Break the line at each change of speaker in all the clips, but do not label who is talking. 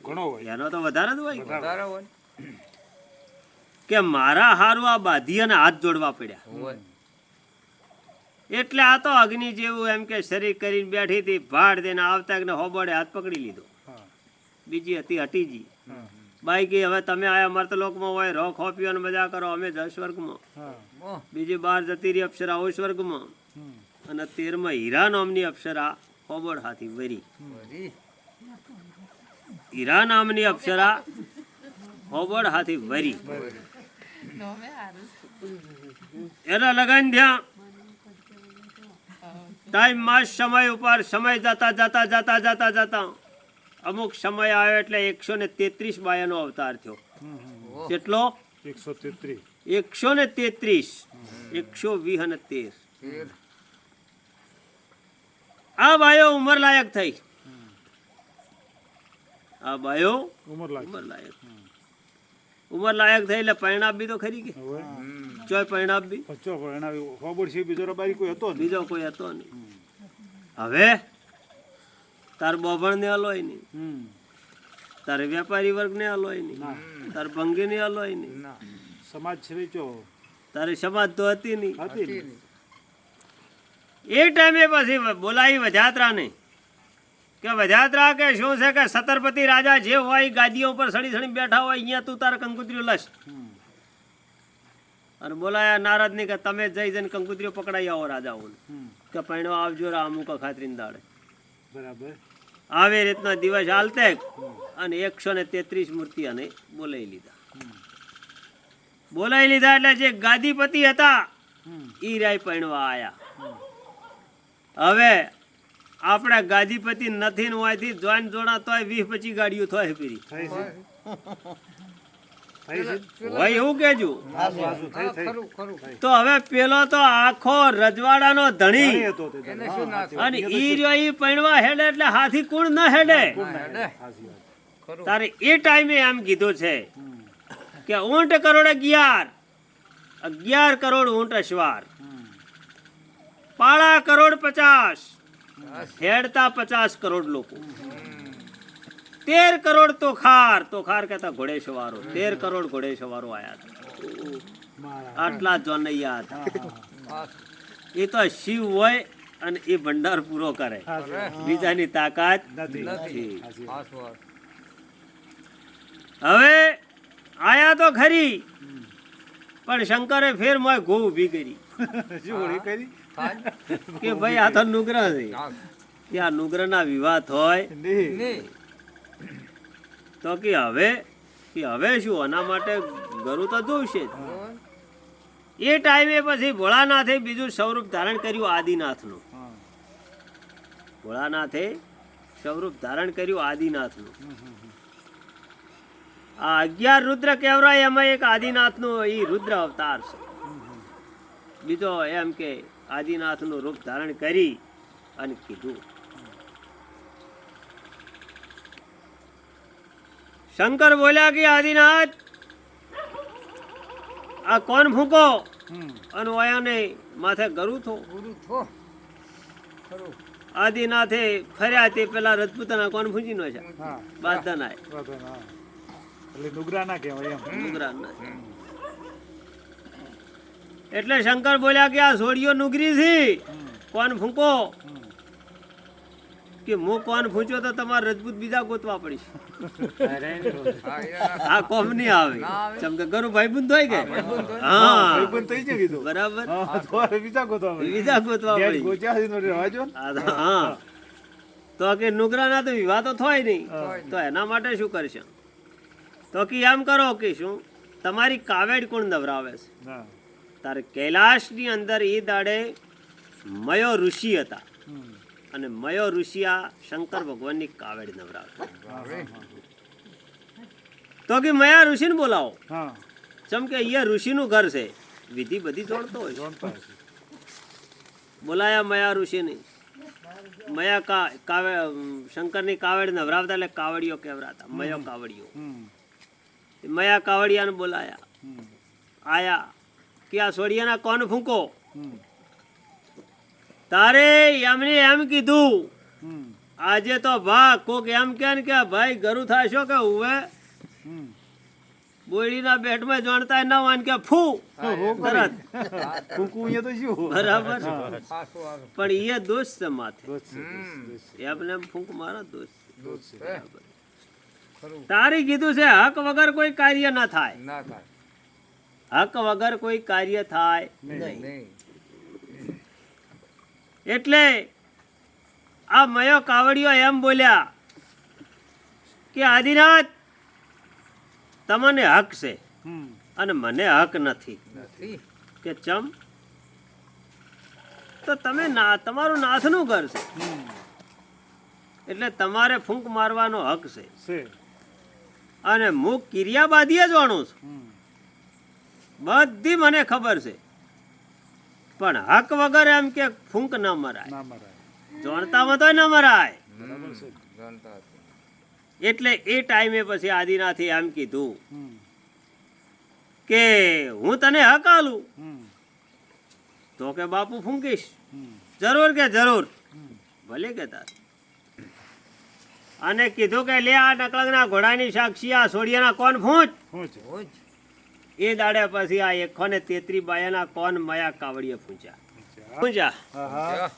ઘણો હોય,
એનો તો વધારે જ હોય
વધારે હોય
કે મારા હારું આ બાધી અને હાથ જોડવા પડ્યા.
હોય
એટલે આ તો અગ્નિ જેવું એમ કે શરીર કરીને બેઠી હતી, ભાડ દઈને આવતા ને હોબોડે હાથ પકડી લીધો.
હા
બીજી હતી હટીજી.
હા
બાઈ કે હવે તમે આયા મર્તલોકમાં હોય, રો ખોપીઓ ને મજા કરો, અમે જ સ્વર્ગમાં.
હા
બીજી 12 જતી રહી અપ્સરા હોય સ્વર્ગમાં. અને 13માં હીરા નામની અપ્સરા હોબોડ હાથી વરી.
બધી
હીરા નામની અપ્સરા હોબોડ હાથી વરી. એના લગન થયા. ટાઈમ માસ સમય ઉપર સમય જતા જતા જતા જતા જતા અમુક સમય આવ્યો એટલે 133 બાયાનો અવતાર થયો. કેટલો?
133.
133. 120 અને 13.
તેર
આ બાયો ઉંમર લાયક થઈ. આ બાયો
ઉંમર લાગે
ઉંમર લાયક થઈ એટલે પરિણામ બી તો ખરી કે
હવે
ચોય પરિણામ બી
પચો પરણાવી ખબર છે બીજો રબારી કોઈ હતો જ નહીં.
બીજો કોઈ હતો નહીં. હવે તાર બોભણ ને હલોય નહીં, તારે વેપારી વર્ગ ને હલોય નહીં, તાર ભંગી ને હલોય નહીં,
ના
સમાજ છે વેચો
તારી સમાજ તો હતી નહીં.
હતી ને.
એ ટાઈમે પછી બોલાવી વજાત્રા ને કે વજાત્રા કે શું છે કે સતરપતિ રાજા જે હોય ગાદીઓ ઉપર સડી સડી બેઠા હોય, અહીંયા તું તારે કંકુતરીઓ લશ. અને બોલાયા નારદ ને કે તમે જઈ જઈને કંકુતરીઓ પકડાઈ આવો રાજાઓને કે પૈણો આવજો રા અમુક ખાતરીને દાડે.
બરાબર
આવી રીતના દિવસ હાલતે અને 133 મૂર્તિ અને બોલાવી લીધા એટલે જે ગાદીપતિ હતા ઈ રાય પૈણવા આયા. હવે આપણે ગાદીપતિ નથી ને હોયથી જોઈન જોડા તોય 20-25 ગાડીઓ થાય પીરી
થઈ છે થઈ છે
હોય એવું કેજો.
વાસુ થઈ થઈ
ખરું ખરું
તો હવે પેલો તો આખો રજવાડાનો ધણી
ઘણી હતો તે
એને શું ના થયું
અને ઈ રહ્યો ઈ પૈણવા હેડે એટલે હાથી કુણ ન હેડે.
સાચી વાત.
ખરું
તારે એ ટાઈમે એમ કીધું છે કે ઊંટ કરોડ 11 કરોડ ઊંટ અશ્વાર, પાળા કરોડ 50, હેડતા 50 કરોડ લોકો, 13 કરોડ તોખાર કહેતા ઘોડેસવારો, 13 કરોડ ઘોડેસવારો આયા હતા.
મારા
આટલા જોનૈયા હતા.
બસ
એ તો શિવ હોય અને એ ભંડાર પૂરો કરે, બીજાની તાકાત
નથી
નથી.
સાચી વાત.
બસ બસ
હવે આયા તો ખરી પણ શંકરે ફેર મોય ઘો ઊભી કરી
શું વળી કરી
થાય
કે ભાઈ આ તો નુગ્રહ છે,
ચાલ.
કે આ નુગ્રહના વિવાહ હોય
નહીં
નહીં
તો કે હવે શું આના માટે ગરુ તો જોઈશે જ.
હોય.
એ ટાઈમે પછી ભોળાનાથે બીજું સ્વરૂપ ધારણ કર્યું આદિનાથનું.
હા
ભોળાનાથે સ્વરૂપ ધારણ કર્યું આદિનાથનું. આ 11 રુદ્ર કહેવાય એમાં એક આદિનાથનો એ રુદ્ર અવતાર છે. બીજો એમ કે આદિનાથનું રૂપ ધારણ કરી અને કીધું. શંકર બોલ્યા કે આદિનાથ આ કોણ ફૂંકો અને ઓયાને માથે ગરું થો.
ગુરુ થો ખરું
આદિનાથે ફર્યા તે પેલા રજપૂતાના કોણ ફૂંચી નો છે
હા
બાદનાય
બરાબર, હા. એટલે નુગરા ના કહેવાય એમ
નુગરાના. એટલે શંકર બોલ્યા કે આ સોડિયો નુગરી છે, કોણ ફૂંકો. કે હું કોણ ફૂંચ્યો તો તમારે રજપૂત બીજા ગોતવા પડીશ.
હા એના
આ કોમ નહીં આવે.
ના આવે.
ચમ કે ગરુ ભાઈબંધ હોય કે
ભાઈબંધ હોય.
હા
ભાઈબંધ થઈ જાય કીધું.
બરાબર,
હા તો હવે બીજા ગોતવા પડે.
બીજા ગોતવા
ઘેર
પડી.
ગોચ્યા છે તો રહેવા દ્યો ને.
હા તો કે નુગરાના તો વિવાહ તો થાય નહીં,
હા.
તો એના માટે શું કરશે. તો કે એમ કરો કે શું તમારી કાવેડ કોણ નવરાવે છે.
હા
તારે કૈલાસની અંદર એ દાડે મયો ઋષિ હતા અને મયો ઋષિ આ શંકર ભગવાનની કાવેડ નવરાવે. તો કે મયા ઋષિને બોલાવો.
હા
ચમ કે અહીંયા ઋષિનું ઘર છે, વિધિ બધી જોડતો હોય છે.
જોણતા હશે.
બોલાયા મયા ઋષિને. મયા શંકરની કાવડ નવરાવતા એટલે કાવડીઓ કહેવરાતા, મયો કાવડીઓ. મયા કાવડિયાને બોલાયા. આયા કે આ સોડિયાના કોણ ફૂંકો. તારે એમને એમ કીધું આજે તો કોક એમ કે ભાઈ ગરું થાશો કે હુવે
હમ.
બોયડીના બેટમાં જાણતા ન હોય ને કે ફૂ તરત
ફૂંકવું અહીંયા તો શું
બરાબર
પાછું પાછું.
પણ એ દોષ છે માથે
દોસ્ત છે, દોસ્ત છે.
એમને એમ ફૂંક મારો દોષ છે.
દૂધ છે. ખરું.
તારી કીધું છે હક વગર કોઈ કાર્ય ના થાય
ના થાય.
હક વગર કોઈ કાર્ય થાય
નહીં.
એટલે આ મયો કાવડિયો એમ બોલ્યા કે આદિનાથ તમને હક છે
હમ.
અને મને હક નથી
નથી.
કે ચમ તો તમે તમારું નાથનું ઘર છે
હમ.
એટલે તમારે ફૂંક મારવાનો હક છે
છે.
અને હું કિરિયાબાદીએ જાણું છું
હમ.
બધી મને ખબર છે પણ હક વગર એમ કે ફૂંક ન મરાય
ના મરાય.
જાણતામાં તો ન મરાય
બરાબર છે.
જાણતા હતા.
એટલે એ ટાઈમે પછી આદિનાથે એમ કીધું
હમ.
કે હું તને હક આલું
હમ.
તો કે બાપુ ફૂંકીશ
હમ.
જરૂર કે જરૂર
હમ.
ભલે કે તાર અને કીધું કે લે આ નકળંગના ઘોડાની સાક્ષી આ સોડિયાના કોણ ફૂંચ
શું છે?
રોજ.
એ દાડે પછી આ 133 બાયાના કોણ મયા કાવડીએ પૂંચ્યા
હા, હા.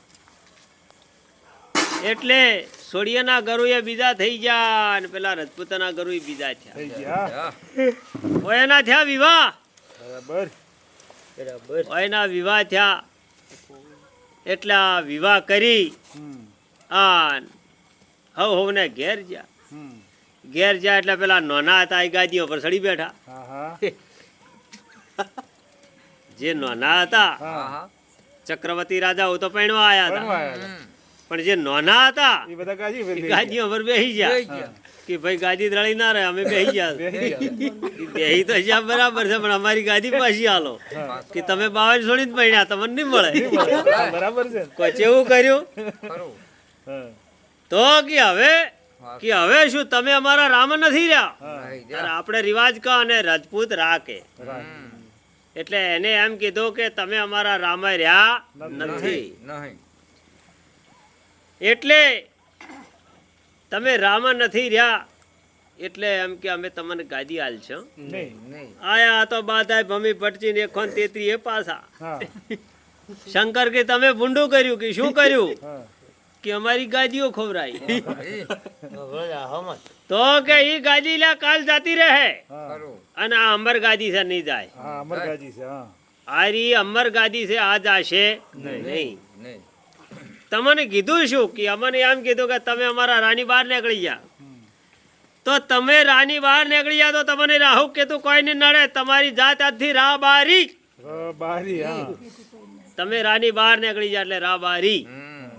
એટલે સોડિયાના ગરુએ બીજા થઈ ગયા અને પેલા રજપૂતાના ગરુએ બીજા થયા
થઈ ગયા.
હા.
ઓયના થયા વિવાહ
બરાબર.
ઓયના વિવાહ થયા એટલે આ વિવાહ કરી
હમ.
આન હવને ઘેર ગયા
હમ.
ઘેર ગયા એટલે પેલા નોના હતા એ ગાદીઓ પર ચડી બેઠા
હા, હા.
જે નોના હતા
હા હા.
ચક્રવર્તી રાજાઓ તો પૈણવા આવ્યા હતા
ભણવા આવ્યા.
પણ જે નોના હતા
એ બધા ગાજી પર
એ
બેસી
ગાદીઓ પર બેસી
બેહી
ગયા
ગયા.
કે ભાઈ ગાદી દ્રળી ના રહે અમે બેસી ગયા
બેસી ગયા.
બેહી તો જ્યાં બરાબર છે પણ અમારી ગાદી પાછી હાલો કે તમે બાવન છોડીને પૈણ્યા તમને નહીં મળે
હા, બરાબર છે ને?
કોઈ એવું કર્યું
ખરું.
હા,
તો કે હવે શું તમે અમારા રામ નથી રહ્યા
હા.
નહીં
ત્યારે
જા.
આપણે રિવાજ કા અને રાજપૂત રાખે
right.
એટલે એને એમ કીધું કે તમે અમારા રામે રહ્યા નથી
નહીં.
એટલે તમે રામ નથી રહ્યા એટલે એમ કે અમે તમને ગાદી આલ છો
નહીં.
નહીં.
આયા તો બાધાય ભમી ભટચી ને 133 એ પાછા
હા,
શંકર કે તમે ભૂંડું કર્યું કે શું કર્યું
હા.
કે અમારી ગાદીઓ ખવરાઈ
એ.
તો કે ઈ ગાદી લા કાલ જાતી રહે
હા,
ખરું.
અને આ અમર ગાદી છે નહીં જાય
હા, અમર ગાજી છે. હા.
આરી અમર ગાદી છે આ જાશે નહીં
નહીં.
તમને કીધું શું કે અમને એમ કીધું કે તમે અમારા રાની બહાર નીકળી ગયા તો તમે રાની બહાર નીકળી ગયા તો તમને રાહુ કેતું કોઈ નહીં નડે તમારી જાત આજથી રા બારી
બારી. હા.
તમે રાની બહાર નીકળી ગયા એટલે રા બારી
હમ.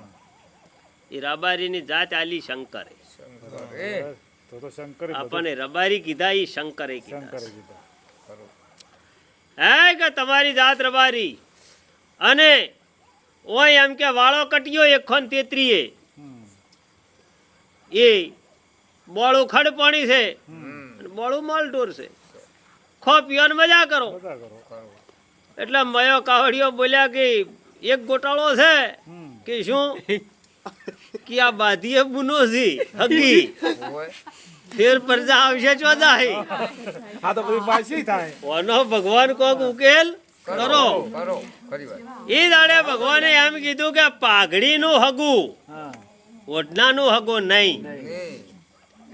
એ રાબારીની જાત આલી શંકરે
શંકર. એ.
તો શંકરે બધું
આપણને રબારી કીધા ઈ શંકરે કીધા
શંકરે કીધા.
ખરું.
હે કે તમારી જાત રબારી અને ઓય એમ કે વાળો કટ્યો 133
હમ.
એ બોળું ખડ પાણી છે
હમ.
અને બોળું માલઢોર છે ખો પીવાની મજા કરો
બધા કરો.
ખરું.
એટલે મયો કાવડિયો બોલ્યા કે એક ગોટાળો છે
હમ.
કે શું કે આ બાધીએ બુનો છે હગી
ઓય.
ફેર પરજા આવશે ચોદાહી
આ તો બધી પાછી થાય.
ઓનો ભગવાન કોક ઉકેલ કરો
કરો. ખરી વાત.
એ દાડે ભગવાને એમ કીધું કે પાઘડીનું હગું
હા.
ઓઢનાનું હગું નહીં
નહીં.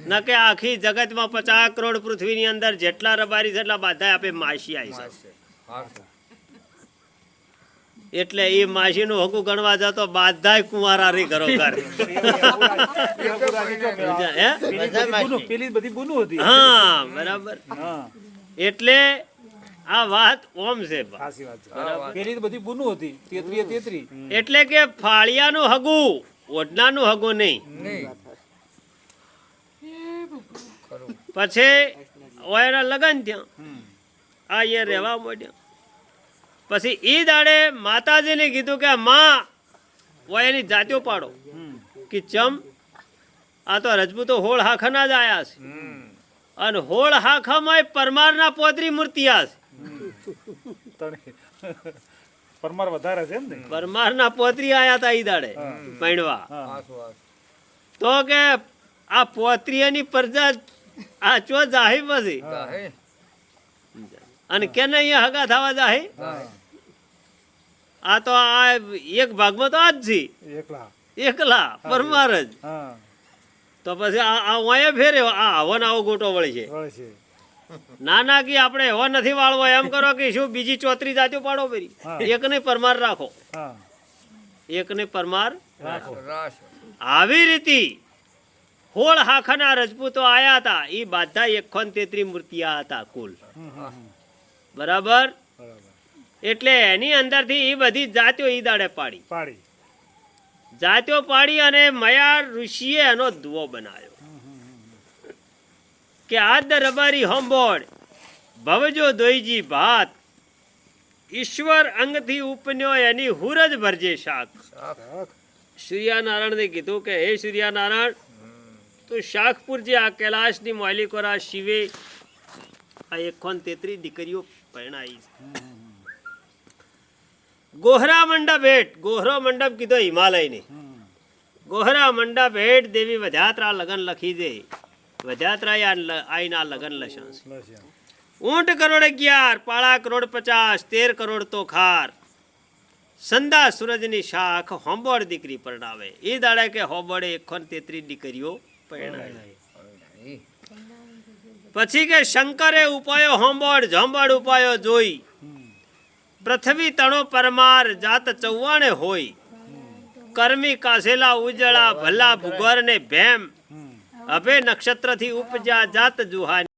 ન કે આખી જગતમાં 50 કરોડ પૃથ્વીની અંદર જેટલા રબારી છે એટલા બધા આપે માસી આવી છે
માસે. હારું.
એટલે એ માસીનું હગું ગણવા જતો બાધાય કુંવારા રી ઘરો ઘર હે?
પેલી બધી ગુનું હતી.
હા બરાબર
હા,
એટલે આ વાત ઓમ છે બા.
સાચી વાત છે. પેલી તો બધી ગુનું હતી. 33.
એટલે કે ફાળિયાનું હગું ઓઢનાનું હગું નહીં
નહીં. ખરું.
પછી ઓયના લગન થયા
હમ.
આ એ રહેવા માંડ્યા પછી ઈ દાડે માતાજીને કીધું કે માં ઓયની જાત્યો પાડો
હમ.
કે ચમ આ તો રજપૂતો હોળ હાખાના જ આયા છે
હમ.
અને હોળ હાખામાં પરમારના પોતરી મૂર્તિયા છે
પરમાર વધારે છે એમ ને?
પરમારના પોતરી આયા હતા ઈ દાડે
હા.
પૈણવા
હા.
હાસુ, હાસુ.
તો કે આ પોત્રીયની પ્રજા આ ચો જાહી પછી
જાહે
અને કેને અહીંયા હગા થવા જાહે
જાહે
આ તો આ એક ભાગમાં તો આ જ છે
એકલા
એકલા પરમાર જ
હા
તો પછી આ વાંયે ફેરે આ હવન આવો ગોટો વળે છે
વળે છે
નાના કે આપણે હવા નથી વાળવો એમ કરો કે શું બીજી ચોતરી જાતિઓ પાડો પેરી
હા.
એકને પરમાર રાખો
હા
એકને પરમાર
રાખો
રાશ
આવી રીતે હોળ હાખાના રજપૂતો આયા હતા એ બધા 133 મૂર્તિયા હતા કુલ બરાબર
બરાબર
એટલે એની અંદરથી એ બધી જાતિઓ ઈ દાડે પાડી
પાડી
જાતિઓ પાડી અને મયા ઋષિએ એનો દુઓ બનાવ્યો કે આદ રબારી હોંબોડ ભવજો દોઈજી ભાત ઈશ્વર અંગથી ઉપન્યો એની હુરજ ભરજે શાક
શાક
સૂર્યનારાયણને કીધું કે હે સૂર્યનારાયણ તું શાકપુર જે આ કૈલાસની માલિકોરા શિવે આ 133 દીકરીઓ પરણાઈ છે ગોહરા મંડપ હેઠ ગોહરો મંડપ કીધો હિમાલયને ગોહરા મંડપ હેઠ દેવી વધાત્રા લગન લખી દે વધાત્રા આઈના લગન લશાંશ
લસ્યા
ઊંટ કરોડ 11 પાળા કરોડ 50 13 કરોડ તો ખાર સંદા સૂરજની શાખ હોંબોડ દીકરી પરણાવે એ દાડે કે હોંબોડે 133 દીકરીઓ પરણાવી
ઈ
પછી કે શંકરે ઉપાયો હોંબોડ ઝોંબોડ ઉપાયો જોઈ પૃથ્વી તણો પરમાર જાત 54 હોય કર્મી કાસેલા ઉજળા ભલા ભૂગોર ને ભેમ અભે નક્ષત્રથી ઉપજા જાત જુહાની